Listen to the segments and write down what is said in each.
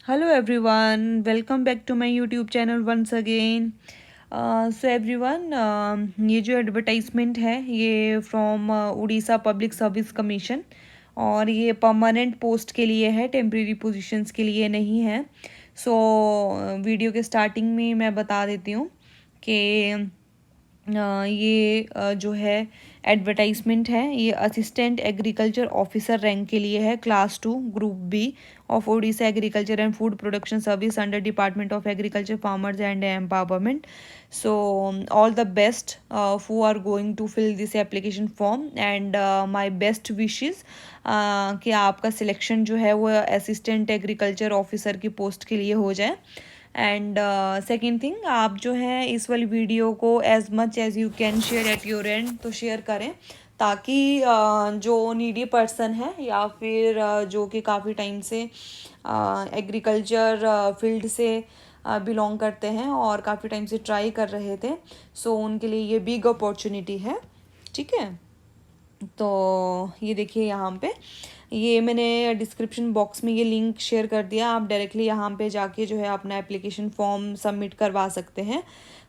Hello everyone, welcome back to my YouTube channel once again. So everyone, ये जो advertisement है ये from Orissa public service commission और ये परमानेंट पोस्ट के लिए है, टेम्प्रेरी पोजीशंस के लिए नहीं है. सो वीडियो के स्टार्टिंग में मैं बता देती हूँ कि ये जो है एडवर्टाइजमेंट है ये असिस्टेंट एग्रीकल्चर ऑफिसर रैंक के लिए है, class 2 group B of Odisha agriculture and food production service under department of agriculture farmers and empowerment. So all the best who are going to fill this application form and my best wishes कि आपका selection जो है वो assistant agriculture officer की post के लिए हो जाए. एंड सेकेंड थिंग, आप जो है इस वाली वीडियो को as much as you can share at your end तो शेयर करें ताकि जो नीडी पर्सन है या फिर जो कि काफ़ी टाइम से एग्रीकल्चर फील्ड से बिलोंग करते हैं और काफ़ी टाइम से ट्राई कर रहे थे, सो उनके लिए ये बिग अपॉर्चुनिटी है. ठीक है, तो ये देखिए यहाँ पे ये मैंने डिस्क्रिप्शन बॉक्स में ये लिंक शेयर कर दिया. आप डायरेक्टली यहाँ पे जाके जो है अपना एप्लीकेशन फॉर्म सबमिट करवा सकते हैं.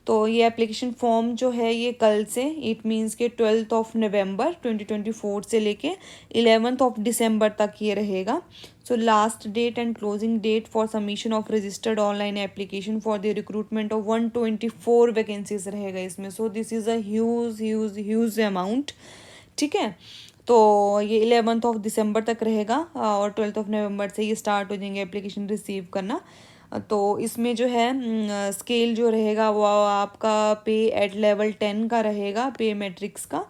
तो ये एप्लीकेशन फॉर्म जो है ये कल से, इट मीन्स के 12 नवंबर 2024 से लेके 11 दिसंबर तक ये रहेगा. So last date and closing date for submission of registered online application for the recruitment of 124 vacancies रहेगा इसमें. So this is a huge huge huge amount. ठीक है, तो ये 11 दिसंबर तक रहेगा और 12 नवंबर से ये स्टार्ट हो जाएंगे एप्लीकेशन रिसीव करना. तो इसमें जो है स्केल जो रहेगा वो आपका पे एट लेवल 10 का रहेगा, पे मैट्रिक्स का.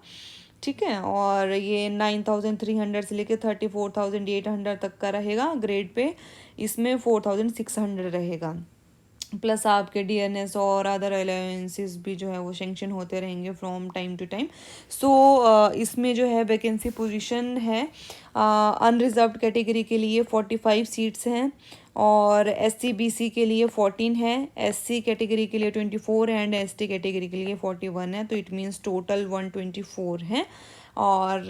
ठीक है, और ये 9300 से लेके 34,800 तक का रहेगा ग्रेड पे. इसमें 4600 रहेगा, प्लस आपके डीएनएस और अदर अलाउंसेस भी जो है वो सेंक्शन होते रहेंगे फ्रॉम टाइम टू टाइम. सो इसमें जो है वैकेंसी पोजीशन है अनरिजर्व्ड कैटेगरी के लिए 45 सीट्स हैं और एससी बीसी के लिए 14 है, एससी कैटेगरी के लिए 24 एंड एसटी कैटेगरी के लिए 41 है. तो इट मीन्स टोटल 124 है. और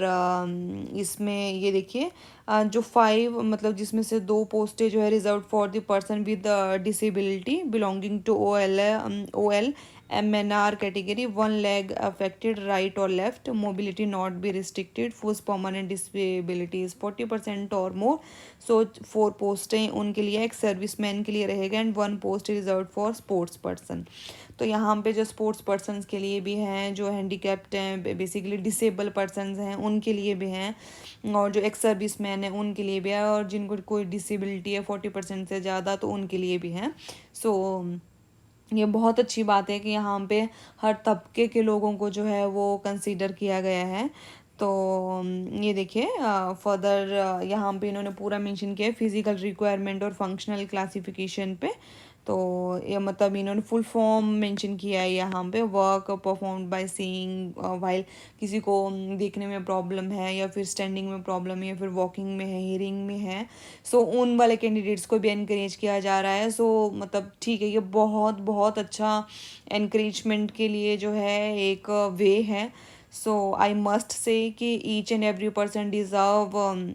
इसमें ये देखिए जो 5 मतलब जिसमें से 2 पोस्टें जो है reserve for the person with disability belonging to OL MNR category, 1 leg affected right or left, mobility not be restricted, whose permanent disability is 40% or more. सो 4 पोस्टें उनके लिए, एक सर्विसमैन के लिए रहेगा and 1 post reserve for sports person. तो यहाँ पे जो स्पोर्ट्स पर्सनस के लिए भी हैं, जो हैंडीकैप्ड हैं, बेसिकली डिसेबल पर्सनस हैं उनके लिए भी हैं, और जो एक्स सर्विस मैन है उनके लिए भी है, और जिनको कोई डिसेबिलिटी है 40% से ज़्यादा तो उनके लिए भी हैं. सो ये बहुत अच्छी बात है कि यहाँ पे हर तबके के लोगों को जो है वो कंसीडर किया गया है. तो ये देखिए फर्दर यहाँ पे इन्होंने पूरा मेंशन किया है फिजिकल रिक्वायरमेंट और फंक्शनल क्लासिफिकेशन पे. तो ये मतलब इन्होंने फुल फॉर्म मेंशन किया है यहाँ पे, work performed by seeing while, किसी को देखने में प्रॉब्लम है या फिर स्टैंडिंग में प्रॉब्लम है या फिर वॉकिंग में है, हियरिंग में है, सो उन वाले कैंडिडेट्स को भी इनक्रेज किया जा रहा है. सो मतलब ठीक है, ये बहुत बहुत अच्छा इनक्रेजमेंट के लिए जो है एक वे है. सो आई मस्ट से कि each and every person deserve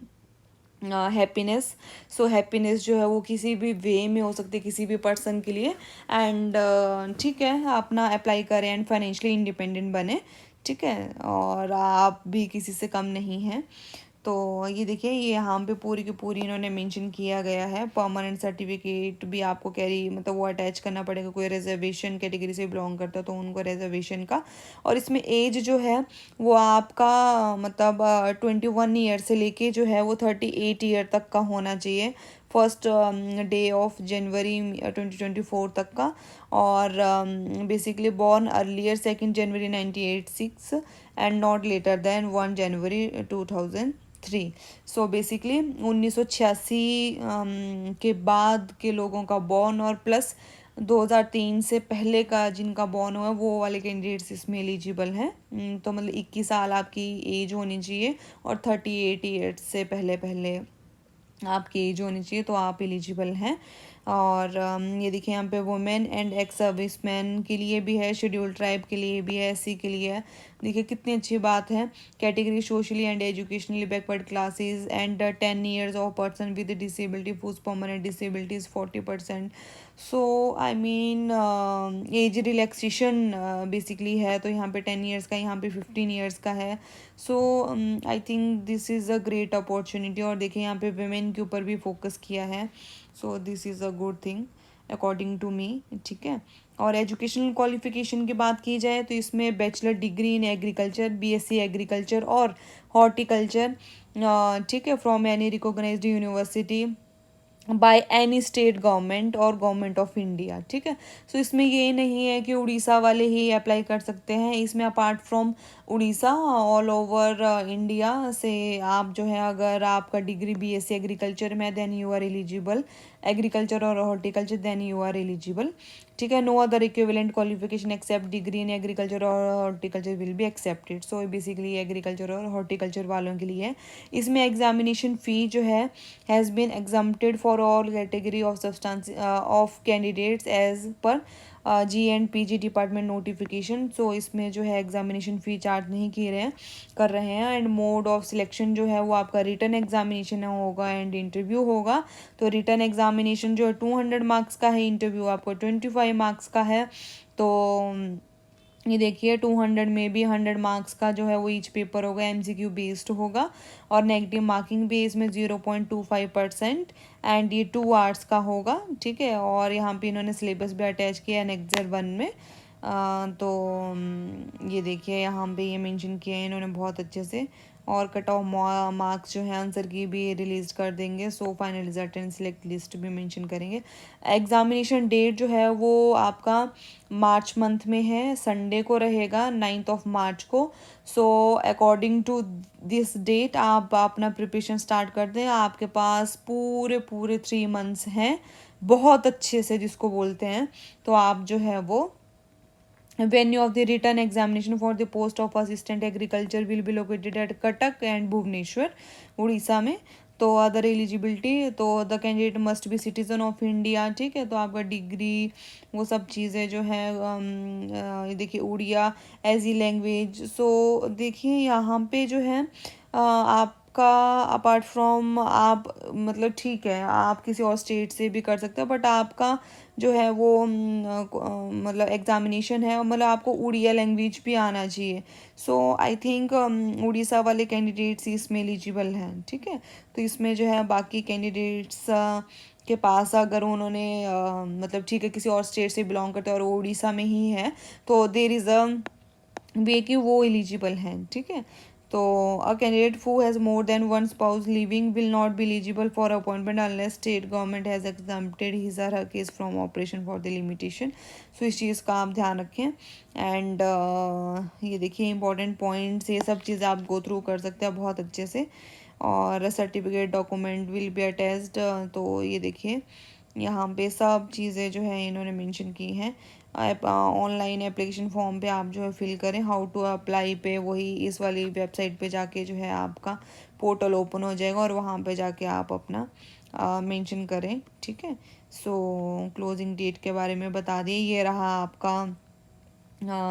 happiness. So happiness जो है वो किसी भी वे में हो सकती है किसी भी पर्सन के लिए. एंड ठीक है, अपना अप्लाई करें एंड फाइनेंशियली इंडिपेंडेंट बने. ठीक है, और आप भी किसी से कम नहीं हैं. तो ये देखिए ये यहाँ पे पूरी की पूरी इन्होंने मेंशन किया गया है. परमानेंट सर्टिफिकेट भी आपको कैरी मतलब वो अटैच करना पड़ेगा. कोई रिजर्वेशन कैटेगरी से बिलोंग करता है तो उनको रिजर्वेशन का. और इसमें एज जो है वो आपका मतलब 21 ईयर से लेके जो है वो 38 ईयर तक का होना चाहिए, फर्स्ट डे ऑफ जनवरी 2024 तक का. और basically born earlier 2 January 1986 and not later than 1 January 2003. So basically 1986 के बाद के लोगों का बॉर्न और प्लस 2003 से पहले का जिनका बॉर्न हुआ है वो वाले कैंडिडेट्स इसमें एलिजिबल हैं. तो मतलब 21 साल आपकी एज होनी चाहिए और 38 ईयर्स से पहले पहले आपकी एज होनी चाहिए तो आप एलिजिबल हैं। और ये देखिए यहाँ पे वुमेन एंड एक्स सर्विसमैन के लिए भी है, शेड्यूल्ड ट्राइब के लिए भी है, एससी के लिए है। देखिए कितनी अच्छी बात है। Category socially and educationally backward classes and 10 years of person with disability whose permanent disability is 40%। So I mean age relaxation basically है, तो यहाँ पे 10 ईयर्स का, यहाँ पे 15 ईयर्स का है। So I think this is a great opportunity. और देखिए यहाँ पे वेमेन के ऊपर भी फोकस किया है, so this is a good thing according to me, ठीक है। और एजुकेशनल क्वालिफिकेशन की बात की जाए तो इसमें bachelor degree in agriculture, BSc agriculture और हॉर्टिकल्चर, ठीक है, from any recognised university by any state government और गवर्नमेंट ऑफ इंडिया, ठीक है। सो इसमें ये नहीं है कि उड़ीसा वाले ही अप्लाई कर सकते हैं, इसमें apart from Orissa all over India से आप जो है, अगर आपका डिग्री बीएससी एग्रीकल्चर में then you are eligible, agriculture और horticulture then you are eligible, ठीक है। No other equivalent qualification except degree in agriculture और horticulture will be accepted. So basically agriculture और हॉर्टिकल्चर वालों के लिए है। इसमें एग्जामिनेशन फ़ी जो है has been exempted for all category of substance of candidates as per G and P G department notification. So इसमें जो है एग्जामिनेशन फ़ी चार्ज नहीं कर रहे हैं। एंड मोड ऑफ सिलेक्शन जो है वो आपका रिटर्न एग्जामिनेशन होगा एंड इंटरव्यू होगा। तो रिटर्न एग्जामिनेशन जो है 200 मार्क्स का है, इंटरव्यू आपको 25 मार्क्स का है। तो ये देखिए 200 में भी 100 मार्क्स का जो है वो ईच पेपर होगा, एमसीक्यू बेस्ड होगा। और नेगेटिव मार्किंग भी इसमें 0.25% एंड ये 2 आवर्स का होगा, ठीक है। और यहाँ पे इन्होंने सिलेबस भी अटैच किया एनेक्सर 1 में। तो ये देखिए यहाँ पे ये मेंशन किया है इन्होंने बहुत अच्छे से। और कट ऑफ मार्क्स जो है आंसर की भी रिलीज कर देंगे। So final result and select list भी मेंशन करेंगे। एग्जामिनेशन डेट जो है वो आपका मार्च मंथ में है, संडे को रहेगा 9 मार्च को। So according to this date आप अपना प्रिपरेशन स्टार्ट कर दें। आपके पास पूरे पूरे 3 मंथ्स हैं बहुत अच्छे से, जिसको बोलते हैं। तो आप जो है वो venue of the written examination for the post of assistant agriculture will be located at Cuttack and Bhubaneswar Orissa में। तो अदर एलिजिबिलिटी, तो the candidate must be citizen of India, ठीक है। तो आपका डिग्री वो सब चीज़ें जो है ये देखिए उड़िया एज ई लैंग्वेज। सो देखिए यहाँ पे जो है आपका अपार्ट फ्रॉम आप मतलब ठीक है आप किसी और स्टेट से भी कर सकते हो, बट आपका जो है वो मतलब एग्जामिनेशन है, मतलब आपको उड़िया लैंग्वेज भी आना चाहिए। सो आई थिंक उड़ीसा वाले कैंडिडेट्स इसमें एलिजिबल हैं, ठीक है। तो इसमें जो है बाकी कैंडिडेट्स के पास अगर उन्होंने मतलब ठीक है किसी और स्टेट से बिलोंग करते हैं और वो उड़ीसा में ही है, तो देर इज़ अ वे कि वो एलिजिबल हैं, ठीक है। तो a candidate who has more than one spouse living will not be eligible for appointment unless state government has exempted his or her case from operation for the limitation. So इस चीज़ का आप ध्यान रखें। एंड ये देखिए important points, ये सब चीज़ें आप गो थ्रू कर सकते हैं बहुत अच्छे से। और certificate document will be attached. तो ये देखिए यहाँ पे सब चीज़ें जो है इन्होंने मेंशन की हैं। ऑनलाइन एप्लीकेशन फॉर्म पे आप जो है फिल करें, हाउ टू अप्लाई पे वही इस वाली वेबसाइट पे जाके जो है आपका पोर्टल ओपन हो जाएगा और वहाँ पे जाके आप अपना मेंशन करें, ठीक है। सो क्लोजिंग डेट के बारे में बता दिए। ये रहा आपका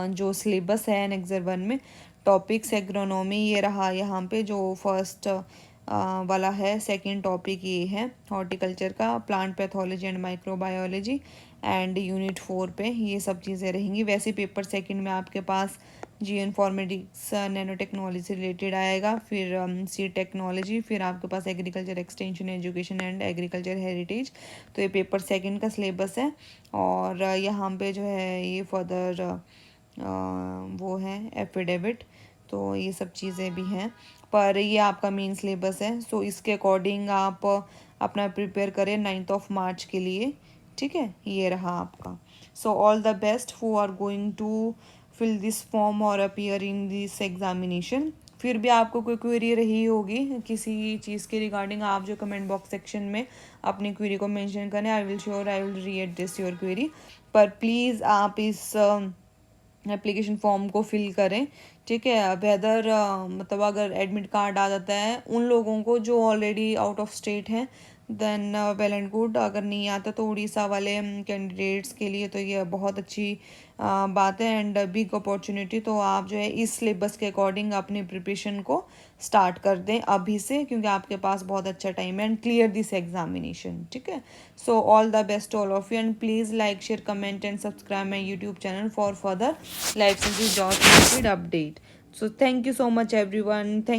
जो सिलेबस है एनेक्सर 1 में, टॉपिक्स एग्रोनॉमी ये रहा यहाँ पे जो फर्स्ट वाला है। सेकंड टॉपिक ये है हॉर्टिकल्चर का, plant pathology and microbiology. And unit 4 पे ये सब चीज़ें रहेंगी। वैसे पेपर सेकंड में आपके पास जियो इन्फॉर्मेटिक्स नैनो टेक्नोलॉजी से रिलेटेड आएगा, फिर सी टेक्नोलॉजी, फिर आपके पास agriculture extension education and agriculture heritage. तो ये पेपर सेकंड का सिलेबस है। और यहाँ पे जो है ये फर्दर वो है एफिडेविट। तो ये सब चीज़ें भी हैं, पर ये आपका मेन सिलेबस है। सो इसके अकॉर्डिंग आप अपना प्रिपेयर करें 9 मार्च के लिए, ठीक है। ये रहा आपका। So all the best who are going to fill this form और अपीयर इन दिस एग्जामिनेशन। फिर भी आपको कोई क्वेरी रही होगी किसी चीज़ के रिगार्डिंग, आप जो कमेंट बॉक्स सेक्शन में अपनी क्वेरी को मेंशन करें। I will readdress your query. पर प्लीज़ आप इस एप्लीकेशन फॉर्म को फिल करें, ठीक है। वेदर मतलब अगर एडमिट कार्ड आ जाता है उन लोगों को जो ऑलरेडी आउट ऑफ स्टेट हैं, देन वेल एंड गुड। अगर नहीं आता तो उड़ीसा वाले कैंडिडेट्स के लिए तो ये बहुत अच्छी बात है एंड बिग अपॉर्चुनिटी। तो आप जो है इस सिलेबस के अकॉर्डिंग अपनी प्रिपरेशन को स्टार्ट कर दें अभी से, क्योंकि आपके पास बहुत अच्छा टाइम है एंड क्लियर दिस एग्जामिनेशन। ठीक है, सो all the best all of you and please like share comment and subscribe my YouTube channel for further life sciences job related update. So thank you so much everyone. Thank